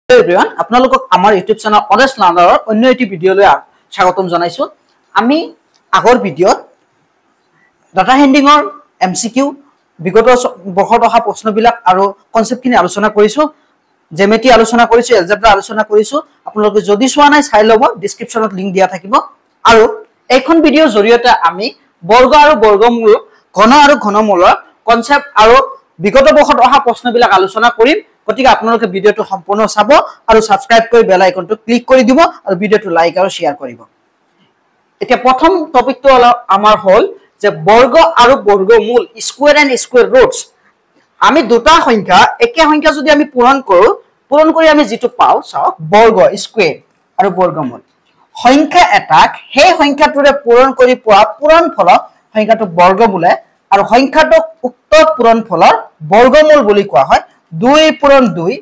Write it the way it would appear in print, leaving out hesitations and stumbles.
Hello everyone, আপোনালোকক আমাৰ YouTube channel honest লাৰ্ণাৰৰ অন্য এটি ভিডিঅলৈ স্বাগতম জনাইছো। আমি আগৰ ভিডিঅত ডাটা হেন্ডিংৰ MCQ বিগত বৰ্ষত অহা প্ৰশ্নবিলাক আৰু কনসেপ্টখিনি আলোচনা কৰিছো। জ্যামিতি আলোচনা কৰিছো, এলজেব্ৰা আলোচনা কৰিছো। আপোনালোকে যদি চোৱা নাই চাই লব, ডেসক্ৰিপচনত লিংক দিয়া থাকিব। আৰু এইখন ভিডিঅৰ জৰিয়তে আমি বৰ্গ আৰু বৰ্গমূল, ঘন আৰু ঘনমূলৰ কনসেপ্ট আৰু বিগত বৰ্ষত অহা প্ৰশ্নবিলাক আলোচনা কৰিম। গতিকে আপোনালোকে ভিডিঅটো সম্পূৰ্ণ চাব আৰু সাবস্ক্ৰাইব কৰি বেল আইকনটো ক্লিক কৰি দিব আৰু ভিডিঅটো লাইক আৰু শেয়াৰ কৰিব। এতিয়া প্ৰথম টপিকটো আমাৰ হল যে বৰ্গ আৰু বৰ্গমূল, স্কয়াৰ এণ্ড স্কয়াৰ ৰুটস। আমি দুটা সংখ্যা একে সংখ্যা যদি আমি পূৰণ কৰি আমি যেটো পাও চাওক, বৰ্গ স্কয়াৰ আৰু বৰ্গমূল। সংখ্যা এটাক সেই সংখ্যাটোৰে পূৰণ কৰি পোৱা পূৰণফলক সংখ্যাটো বৰ্গ বোলে আৰু সংখ্যাটোক উক্ত পূৰণফলৰ বৰ্গমূল বুলি কোৱা হয়। 2 পূৰণ 2